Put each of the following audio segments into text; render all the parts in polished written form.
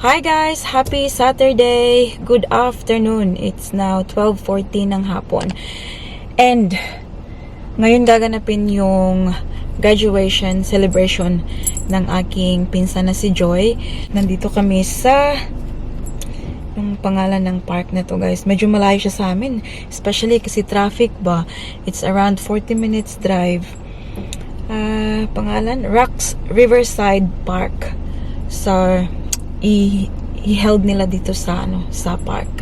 Hi guys! Happy Saturday! Good afternoon! It's now 12:14 ng hapon. And ngayon gaganapin yung graduation celebration ng aking pinsan na si Joy. Nandito kami sa yung pangalan ng park na to, guys. Medyo malayo siya sa amin, especially kasi traffic ba. It's around 40 minutes drive. Pangalan? Rocks Riverside Park. So, i-held nila dito sa sa park.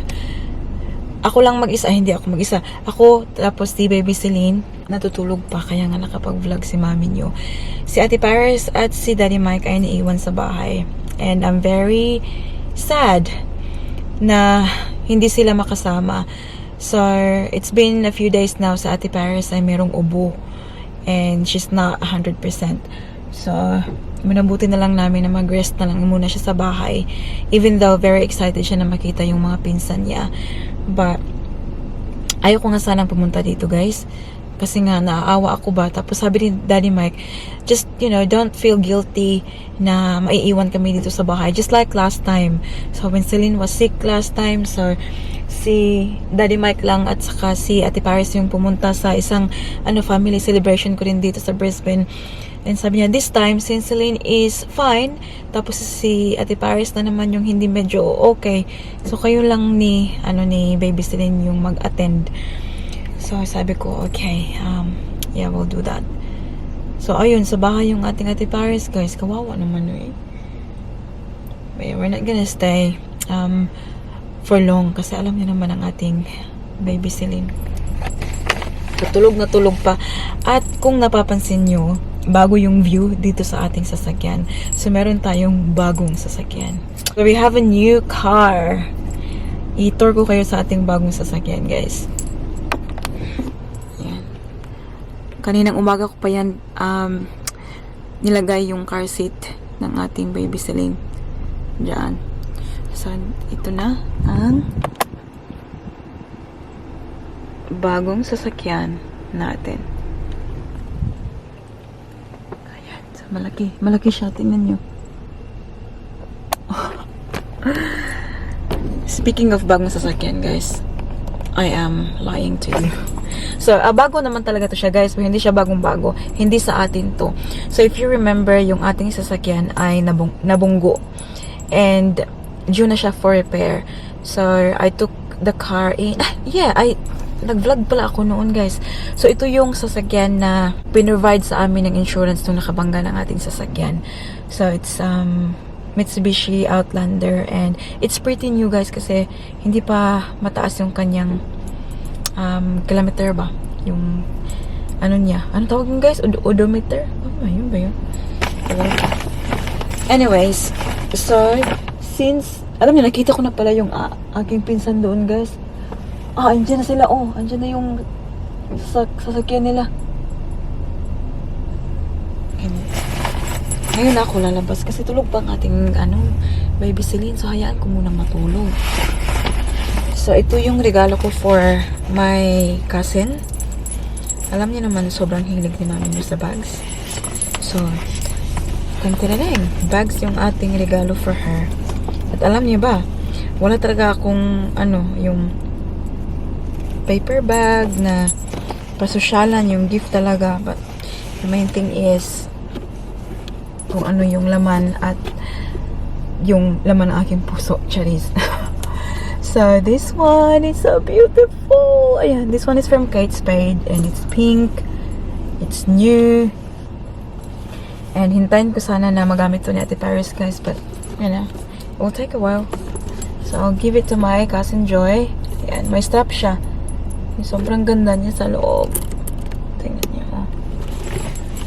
Ako lang mag-isa, hindi ako mag-isa. Ako, tapos si Baby Celine, natutulog pa, kaya nga nakapag-vlog si mami nyo. Si Ate Paris at si Daddy Mike ay naiwan sa bahay. And I'm very sad na hindi sila makasama. So, it's been a few days now sa Ate Paris ay merong ubo. And she's not 100%. So, minabuti na lang namin na mag-rest na lang muna siya sa bahay. Even though very excited siya na makita yung mga pinsan niya. But, ayoko nga sanang pumunta dito, guys. Kasi nga, naaawa ako ba. Tapos sabi ni Daddy Mike, just, don't feel guilty na maiiwan kami dito sa bahay. Just like last time. So, when Celine was sick last time, so, si Daddy Mike lang at saka si Ate Paris yung pumunta sa isang family celebration ko rin dito sa Brisbane. And sabi niya, this time, since Celine is fine, tapos si Ate Paris na naman yung hindi medyo okay. So, kayo lang ni Baby Celine yung mag-attend. So, sabi ko, okay, yeah, we'll do that. So, ayun, sa bahay yung ating Ate Paris, guys. Kawawa naman, eh. But yeah, we're not gonna stay for long kasi alam niyo naman ang ating Baby Celine. Tulog na tulog pa. At kung napapansin nyo, bago yung view dito sa ating sasakyan. So, meron tayong bagong sasakyan. So, we have a new car. I-tour ko kayo sa ating bagong sasakyan, guys. Yan. Kaninang umaga ko pa yan nilagay yung car seat ng ating Baby Celine. Diyan. So, ito na ang bagong sasakyan natin. Malaki siya. Tingnan nyo. Speaking of bagong sasakyan, guys, I am lying to you. So, bago naman talaga to siya, guys. Hindi siya bagong-bago. Hindi sa atin to. So, if you remember, yung ating sasakyan ay nabunggo. And, due na siya for repair. So, I took the car in. Nag-vlog pala ako noon, guys. So, ito yung sasakyan na pinrovide sa amin ng insurance nung nakabangga ng ating sasakyan. So, it's Mitsubishi Outlander and it's pretty new, guys, kasi hindi pa mataas yung kanyang kilometer ba? Yung niya. Ano tawag yun, guys? Odometer? Yun ba yun? Anyways, so, since, alam niyo, nakita ko na pala yung aking pinsan doon, guys. Andyan na sila, andyan na yung sasakyan nila. Ngayon ako lalabas kasi tulog pa ang ating Baby Celine. So, hayaan ko muna matulog. So, ito yung regalo ko for my cousin. Alam niyo naman, sobrang hilig din namin sa bags. So, bags yung ating regalo for her. At alam niyo ba, wala talaga akong yung paper bag na pasosyalan yung gift talaga, but the main thing is kung ano yung laman at yung laman ng aking puso, charis. So this one is so beautiful. Ayan, this one is from Kate Spade and it's pink, it's new, and hintayin ko sana na magamit to ni Ate Paris, guys, but it will take a while. So I'll give it to my cousin Joy. Ayan, may strap siya. Sobrang ganda niya sa loob. Tingnan niyo.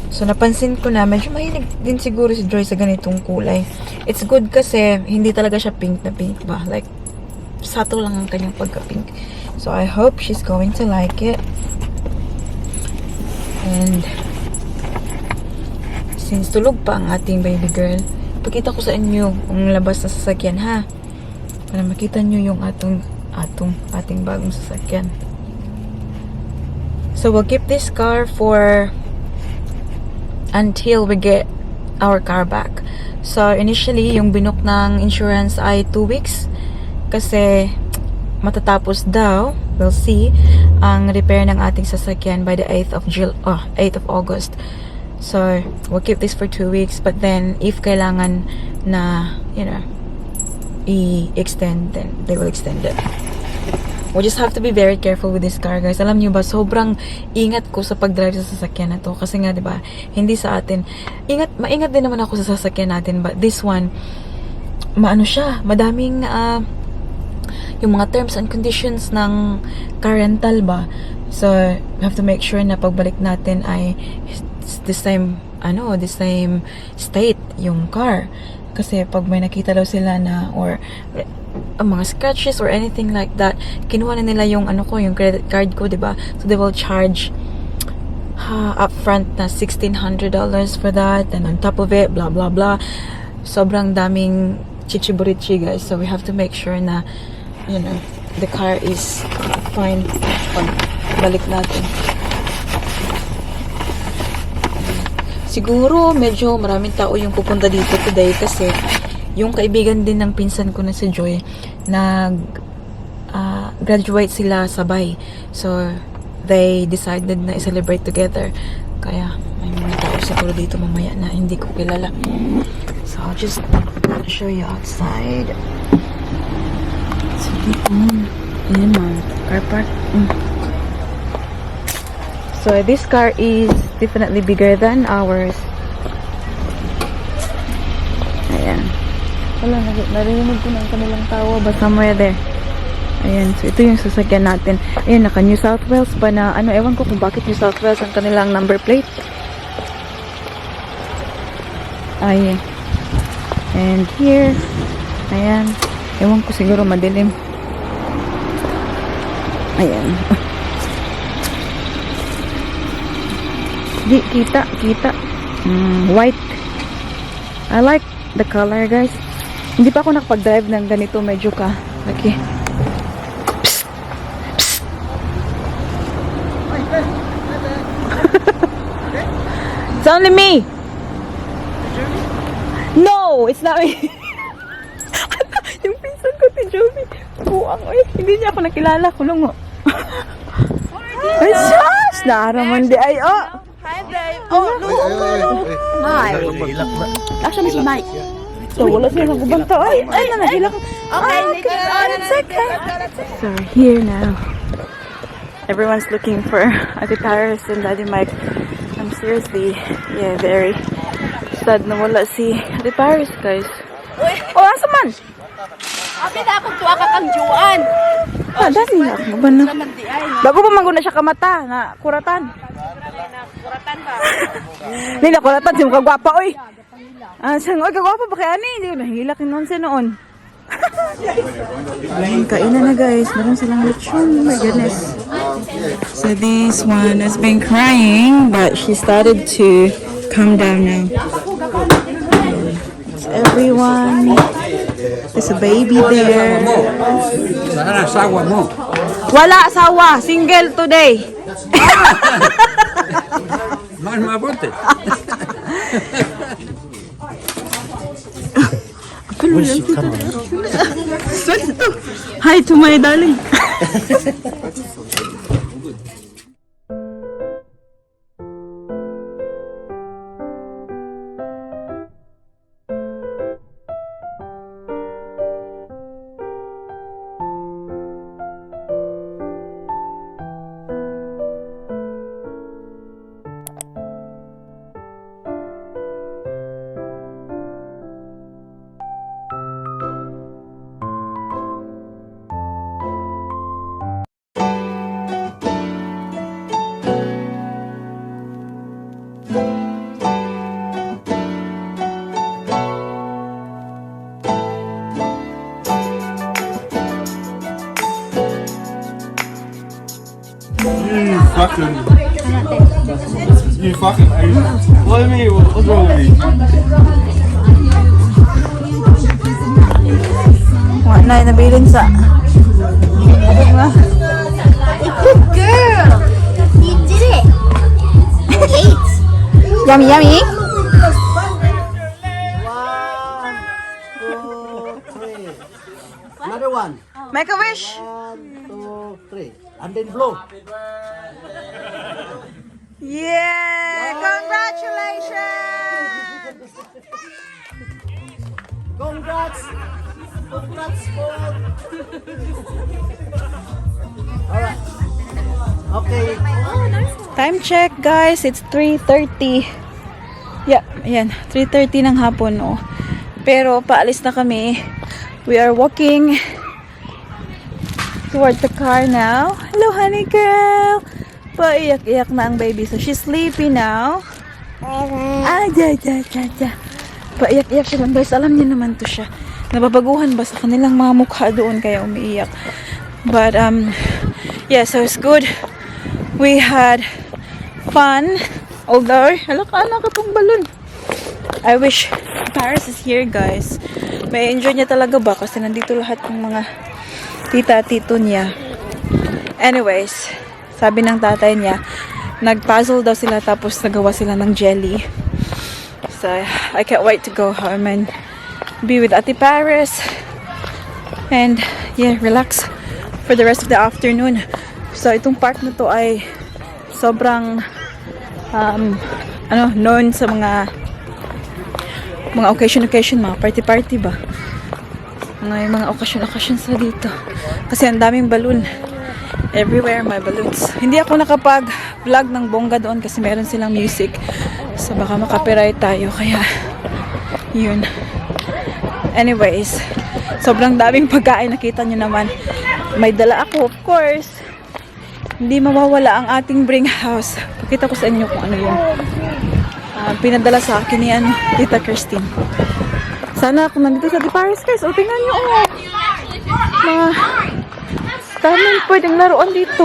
So, napansin ko na, medyo mahilig din siguro si Joy sa ganitong kulay. It's good kasi, hindi talaga siya pink na pink ba? Like, subtle lang ang kanyang pagka-pink. So, I hope she's going to like it. And, since tulog pa ang ating baby girl, pakita ko sa inyo ang labas na sasakyan, ha? Para makita niyo yung ating bagong sasakyan. So, we'll keep this car until we get our car back. So, initially, yung binook ng insurance ay 2 weeks. Kasi, matatapos daw, we'll see, ang repair ng ating sasakyan by the 8th of August. So, we'll keep this for 2 weeks. But then, if kailangan na, i-extend, then they will extend it. We just have to be very careful with this car, guys. Alam niyo ba, sobrang ingat ko sa pag-drive sa sasakyan na to. Kasi nga, di ba, hindi sa atin. Maingat din naman ako sa sasakyan natin. But this one, siya, madaming, yung mga terms and conditions ng car rental ba. So, we have to make sure na pagbalik natin ay the same state yung car. Kasi pag may nakita daw sila na, or mga scratches or anything like that, kinuha na nila yung yung credit card ko, diba? So they will charge upfront na $1,600 for that, and on top of it, blah blah blah. Sobrang daming chichiburichi, guys. So we have to make sure na the car is fine pag balik natin. Siguro medyo maraming tao yung pupunta dito today kasi yung kaibigan din ng pinsan ko na si Joy, graduate sila sabay. So, they decided na i-celebrate together. Kaya, may mga tao siguro dito mamaya na hindi ko kilala. So, I'll just show you outside. So, dito. Ayan na. Car park. So, this car is definitely bigger than ours. Ayan. Wala, narinig ko ng kanilang tawa ba somewhere there. Ayan, so ito yung sasakyan natin. Ayan, naka New South Wales pa na, ewan ko kung bakit New South Wales ang kanilang number plate. Ayan. And here, ayan, ewan ko, siguro madilim. Ayan. Di, kita. White. I like the color, guys. Hindi pa ako nakapag-drive ng ganito, medyo laki. Psst. Psst. It's only me. No, it's not me. Yung pinsan ko, si Jovi. Buang, hindi niya ako nakilala. Kulungo. Ay, shush! Naaraman di ay, Hi, babe. Oh, look. Hi. Actually, si Mike. So, wala siya nagubanta. Ay, nahilak. Okay, it's okay. So, we're here now. Everyone's looking for Ate Paris and Daddy Mike. I'm seriously, very sad na wala si Ate Paris, guys. Oh, asa man? Abi na akong tuwa ka kang juan. Dati na ako ba na? Bago pa maguna siya kamata na kuratan. Kuratan ba? Hindi na kuratan, siya mukha gwapa, oy. Saan, oy, kagwapa ba kaya ni? Hindi ko nahilak yung nonsen noon. Kainan na, guys. Meron silang lechon. Oh my goodness. So this one has been crying, but she started to calm down now. So everyone, there's a baby there. Wala asawa, single today. Más mabote. Hi to my darling. You fucking what do you mean? What's wrong with you? Wala na nabilin sa. Good girl. You did it. 8. Yummy, yummy. everyone. Make a wish. 1, 2, 3. And then blow. Yeah! Congratulations! Congrats! Congrats, Paul! Alright. Okay. Time check, guys. It's 3:30. Yeah, ayan. 3:30 ng hapon, oh. Pero, paalis na kami. We are walking towards the car now. Hello, honey girl! Paiyak-iyak na ang baby. So, she's sleepy now. Paiyak-iyak siya lang, guys. Alam niya naman to siya. Nababaguhan ba sa kanilang mga mukha doon kaya umiiyak. But, yeah, so it's good. We had fun. Although, halaka itong balon. I wish Paris is here, guys. May enjoy niya talaga ba? Kasi nandito lahat ng mga tita-tito niya. Anyways, sabi ng tatay niya, nag-puzzle daw sila tapos nagawa sila ng jelly. So, I can't wait to go home and be with Ate Paris. And, yeah, relax for the rest of the afternoon. So, itong park na to ay sobrang known sa mga occasion, mga party ba? Mga occasion sa dito. Kasi ang daming balloon. Everywhere may balloons. Hindi ako nakapag-vlog ng bongga doon kasi meron silang music. So baka makapiright tayo. Kaya, yun. Anyways, sobrang daming pagkain. Nakita nyo naman. May dala ako, of course. Hindi mawawala ang ating bring house. Pakita ko sa inyo kung ano yun. Pinadala sa akin ni Tita Christine. Sana kung nandito sa Paris, guys. O, tingnan nyo. Mga daming pwedeng laruan dito.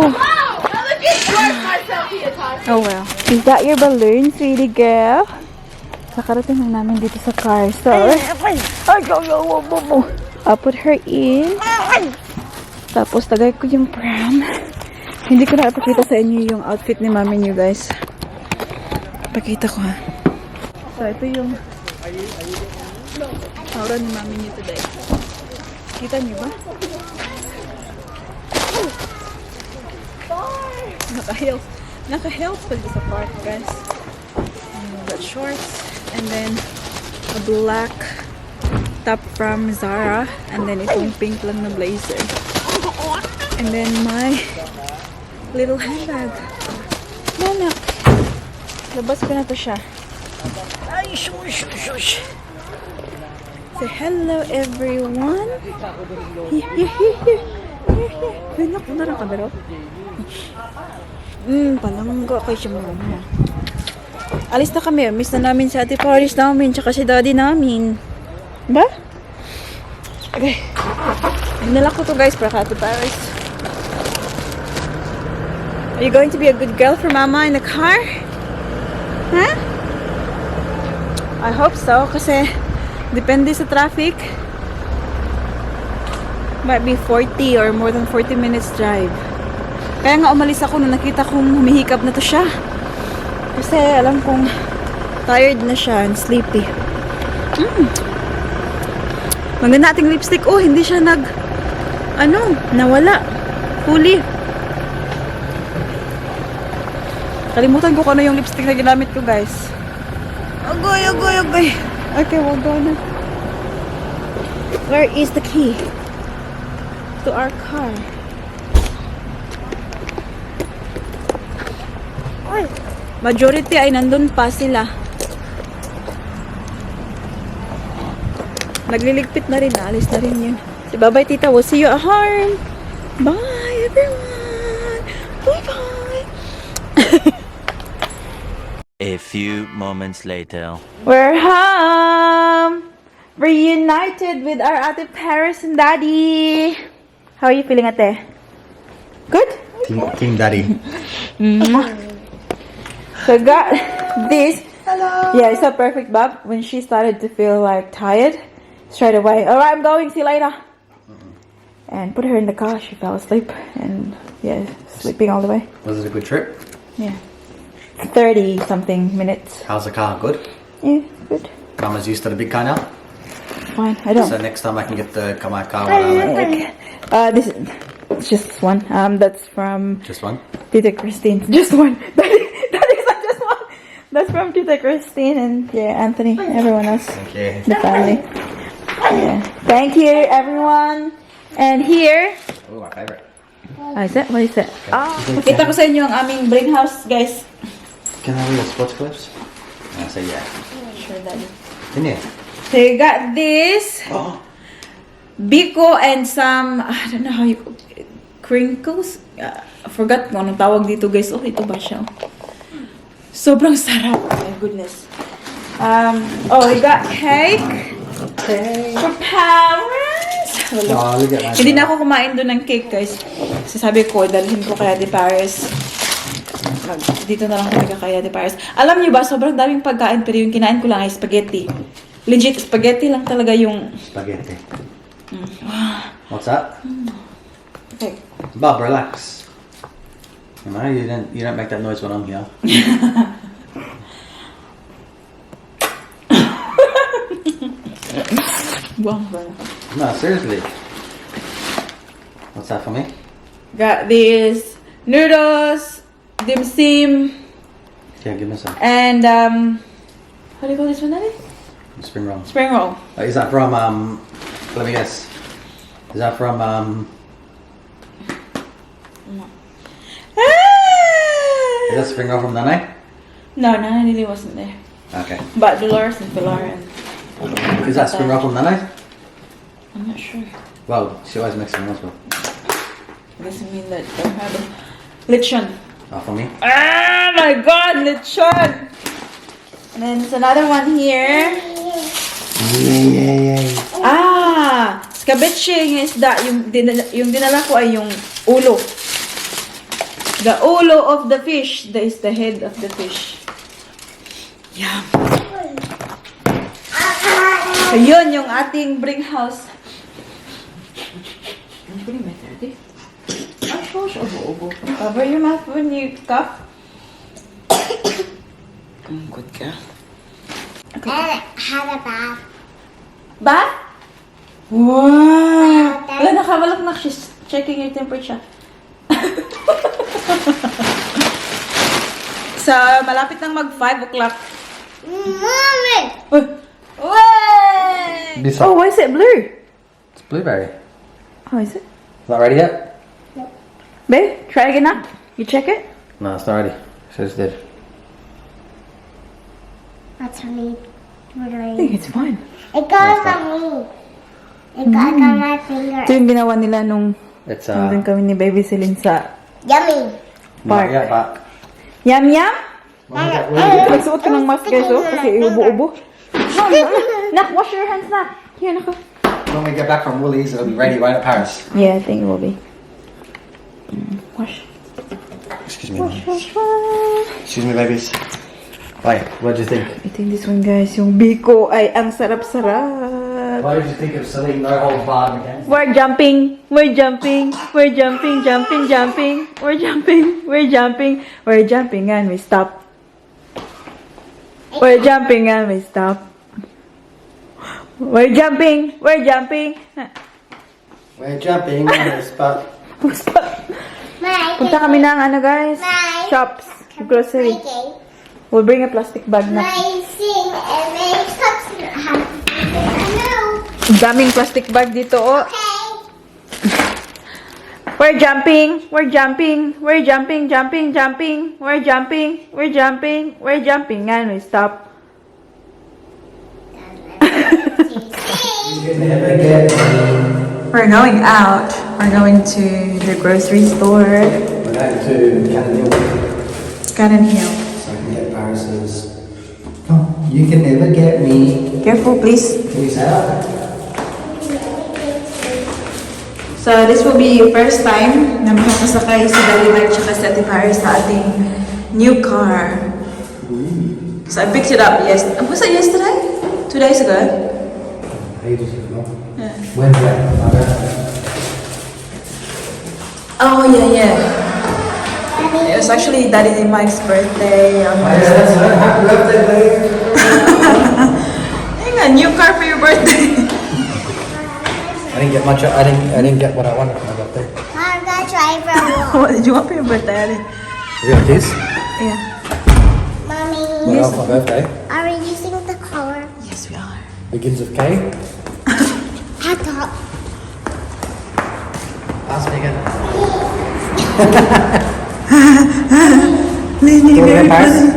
Oh well. Is that your balloon, sweetie girl? Kakarating lang namin dito sa car. So, I'll put her in. Tapos, tagay ko yung pram. Hindi ko na ipakita sa inyo yung outfit ni mami niyo, guys. Pakita ko, ha. So, ito yung aura ni mami niyo today. Kita niyo ba? Naka-heels pa sa park, guys. Got shorts, and then a black top from Zara, and then itong pink lang na blazer. And then my little handbag. Nana. Labas ko na to siya. Ay, shush. Say hello, everyone. Here. Naku na rin ka, bro. Palangga kay siya muna. Alis na kami. Miss na namin si Ate Paris namin, tsaka si Daddy namin. Ba? Okay. Nalak ko to, guys, para ka Ate Paris. Are you going to be a good girl for Mama in the car? Huh? I hope so, kasi depende sa traffic. Might be 40 or more than 40 minutes drive. Kaya nga umalis ako nung nakita kong humihikap na to siya. Kasi alam kong tired na siya and sleepy. Maganda ating lipstick. Oh, hindi siya nawala. Fully. Kalimutan ko kung ano yung lipstick na ginamit ko, guys. Agoy. Okay, we'll go na. Where is the key to our car? Majority ay nandun pa sila. Nagliligpit na rin. Alis na rin yun. So, bye-bye, tita. We'll see you at home. Bye, everyone. Bye-bye. A few moments later. We're home. Reunited with our Ate Paris and Daddy. How are you feeling, Ate? Good? Team Daddy. So got this. Hello. Yeah, it's so perfect, Bob. When she started to feel like tired, straight away. All right, I'm going. See you later. And put her in the car. She fell asleep, and yeah, sleeping all the way. Was it a good trip? Yeah, 30 something minutes. How's the car? Good? Yeah, good. Mama's used to the big car now? fine. I don't. So next time I can get the my car. Okay. This is it's just one. That's from Just one. Tita Christine. Just one. That is not just one. That's from Tita Christine and yeah, Anthony. Everyone else. Okay. The family. Yeah. Thank you, everyone. And here. Oh, my favorite. Is that? What is that? Pakita ko sa inyo ang aming brain house, guys. Can I read the sports clips? I say yeah. Sure, Daddy. Can you? So you got this. Biko and some, I don't know how you, crinkles? I forgot kung anong tawag dito, guys. Oh, ito ba siya? Sobrang sarap. Oh my goodness. We got cake. For Paris. Oh, look at that. Hindi na ako kumain doon ng cake, guys. Kasi sabi ko, dalhin ko kaya di Paris. Dito na lang kami kakaya di Paris. Alam niyo ba, sobrang daming pagkain, pero yung kinain ko lang ay spaghetti. Legit, spaghetti lang talaga yung... Spaghetti. What's that? Okay. Bob, relax. You know, you don't make that noise when I'm here. No, seriously. What's that for me? Got these noodles, dim sum, Yeah, give me some. and how do you call this one, Daddy? Spring roll. Spring roll. Is that from let me guess. Is that from Is that spring roll from Nane? No, Nana Lily wasn't there. Okay. But Dolores and Pilar and Is that spring roll from Nane? I'm not sure. Well, she always makes spring rolls. Well. Doesn't mean that they have a lechon. Oh, for me. Ah, my God, lechon! And then there's another one here. Ah, scabeche is that yung dinala ko ay yung ulo. The ulo of the fish. That is the head of the fish. Yum. So yun yung ating bring house. I'm putting my 30. Cover your mouth when you cough. Good girl. Had a bath. Bath? Wow! Wala, nakabalak. She's checking your temperature. So, malapit nang mag 5 o'clock. Mommy! Way! Oh, why is it blue? It's blueberry. Oh, is it? Not ready yet? Babe, try again now. You check it? No, it's not ready. So it's dead. That's for me. I think it's fine. It goes on me. It got on my finger. Ito yung ginawa nila nung It's nandun kami ni Baby Celine sa Yummy. not yet, but Yum Yum? Nagsuot ka ng mask, guys, oh, kasi iubo-ubo. No, Nak, wash your hands, Nak. Here, Nak. when we get back from Woolies, it'll be ready right at Paris. Yeah, I think it will be. Wash. Excuse me. Wash, wash, wash. Excuse me, babies. Wait, what did you think? I think this one, guys, yung biko ay ang sarap-sarap. What did you think of Celine? No holds barred again. We're jumping, we're jumping, we're jumping, jumping, jumping, we're jumping, we're jumping, we're jumping, and we stop. We're jumping and we stop. We're jumping, we're jumping. We're jumping on the spot. Stop. My Punta kami ng ano, guys, shops, grocery. We'll bring a plastic bag na. My sing and my cups have no. Daming plastic bag dito, oh. Okay. We're jumping, we're jumping, we're jumping, jumping, jumping, we're jumping, we're jumping, we're jumping, and we stop. We're going out. We're going to the grocery store. We're going to Canon Canon Hill. so I can get Paris's. Oh, you can never get me. Careful, please. Can you say that? So, this will be your first time na makakasakay si Daddy Mike tsaka si Ate Paris sa ating new car. So, I picked it up was it yesterday? 2 days ago? Ages ago. Yeah. Wednesday. Oh, yeah. It was actually Daddy Mike's birthday on That's right. Happy birthday, baby. Hang on, new car for your birthday. get much. I didn't get what I wanted when I got there. I'm gonna try for a walk. What did you want for your birthday, Ali? You got keys? Yeah. Mommy, What else for my birthday? are we using the color? Yes, we are. Begins with K. I thought. Ask me again. Lini, Very fast.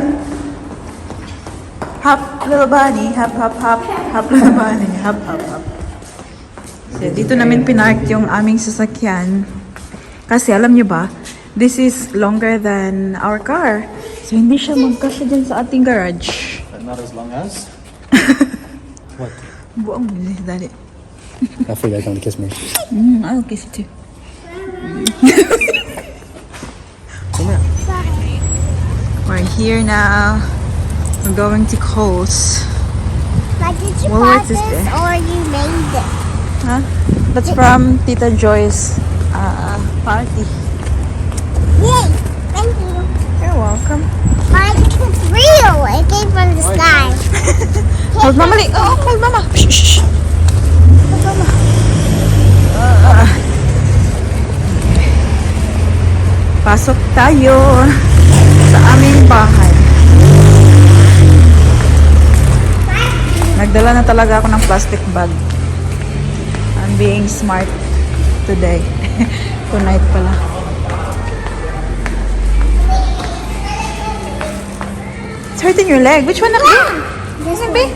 Hop, little bunny. Hop, hop, hop. Hop, little bunny. Hop, hop, hop. So, dito namin pinark yung aming sasakyan. Kasi alam nyo ba, this is longer than our car. So, hindi siya magkasya dyan sa ating garage. But not as long as. What? Buong mo, dali. I feel like you want to kiss me. I'll kiss you too. Come here. We're here now. We're going to Coles. Like, did you Well, buy what's this this there? or you made it? Huh? That's from Tita Joy's party. Yay! Thank you. You're welcome. Mine is real. It came from the sky. Hold mama. Oh, hold mama. Shh, shh, shh. Hold mama. Pasok tayo sa aming bahay. Nagdala na talaga ako ng plastic bag. I'm being smart today. Tonight pala. It's hurting your leg. Which one na ba? This Baby?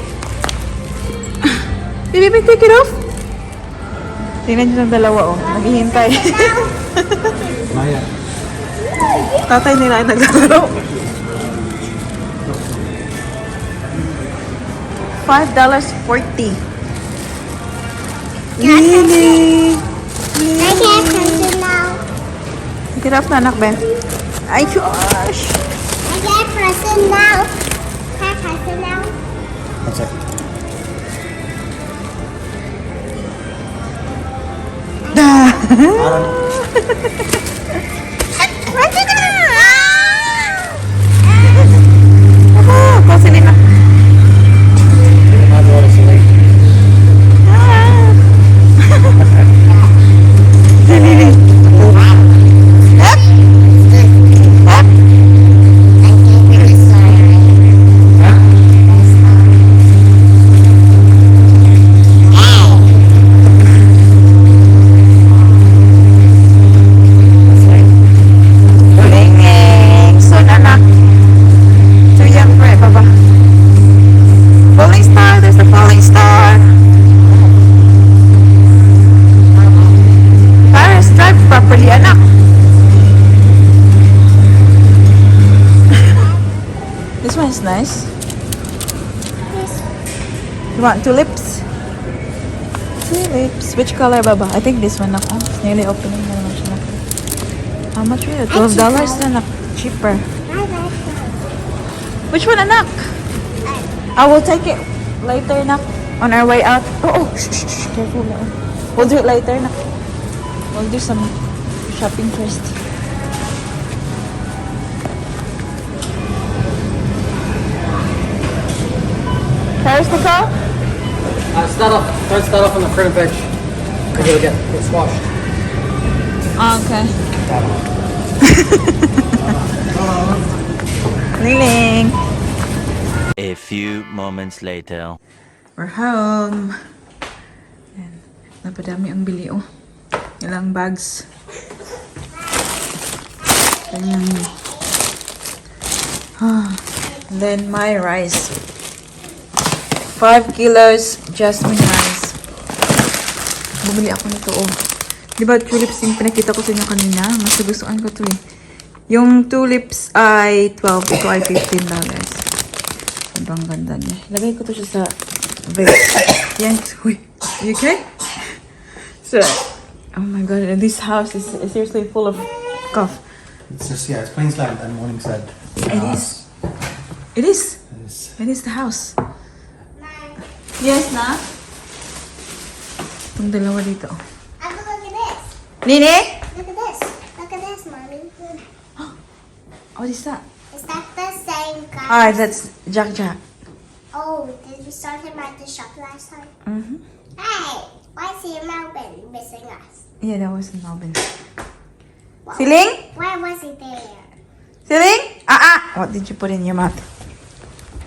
Baby, take it off. Tingnan nyo ng dalawa, oh. Naghihintay. Maya. Tatay nila ay naglalaro. $5.40. Lily! I can't press it now. Take it off na, anak, Ben. Ay, gosh! I can't press it now. Can I press it now? One second. Press it now! Oh, pausin na. My daughter's late. Lily! Soon, anak. Too young for it, Baba. Falling star, there's a falling star. Paris, drive properly, anak. This one is nice. You want tulips? Tulips. Which color, Baba? I think this one, ako. It's nearly opening na naman siya. How much really? $12 na, cheaper. I like that. Which one, anak? I will take it later, nak. On our way out. Oh, shh, shh, shh. Careful, na. We'll do it later, nak. We'll do some shopping first. Paris, to go? Start off on the front edge. It'll get squashed. Okay. Liling. A few moments later. We're home. Ayan. Napadami ang bili, oh. Ilang bags. Ayan. And then my rice. 5 kilos jasmine rice. Bumili ako nito, oh. Diba tulips yung pinakita ko sa inyo kanina? Mas nagustuhan ko to, eh. Yung tulips ay 12. Ito ay $15. Ibang ganda niya. Lagay ko to siya sa vase. Yan. Uy. You okay? So, oh my god. This house is seriously full of cough. It's just, yeah, it's Queensland and Morningside. It is. It is. It is the house. Yes, na? Itong dalawa dito. Look at this. Nini? Look at this. Look at this, Mommy. What is that? Is that the same guy? Ah, that's Jack Jack. Oh, did we start him at the shop last time? Mm-hmm. Hey! Why is he in Melbourne missing us? Yeah, that was in Melbourne. Feeling? Why was he there? Feeling? What did you put in your mouth?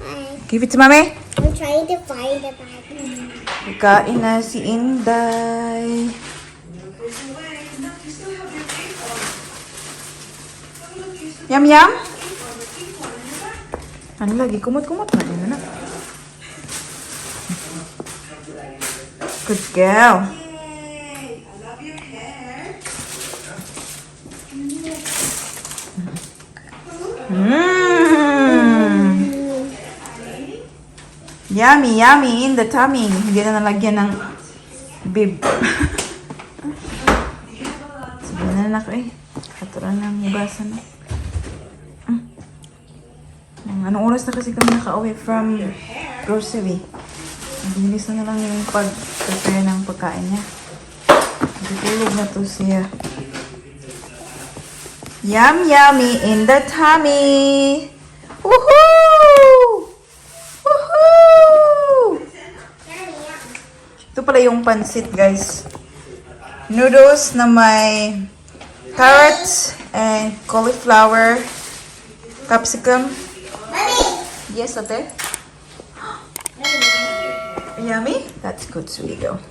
I'm Give it to mommy. trying to find the bag. Kain na si Inday. Yum yum? Ano lagi? Kumot-kumot na din na. Good girl. Yummy, yummy in the tummy. Hindi na nalagyan ng bib. Sige na na ako eh. Katuran ng hugasan na. Anong oras na kasi kami naka-uwi from grocery. Bilis na lang yung pag-prepare ng pagkain niya. Tutulog na to siya. Yum, yummy in the tummy! Woohoo! Woohoo! Ito pala yung pansit, guys. Noodles na may carrots and cauliflower, capsicum. Yes, ate? Yummy? That's good, sweetie girl.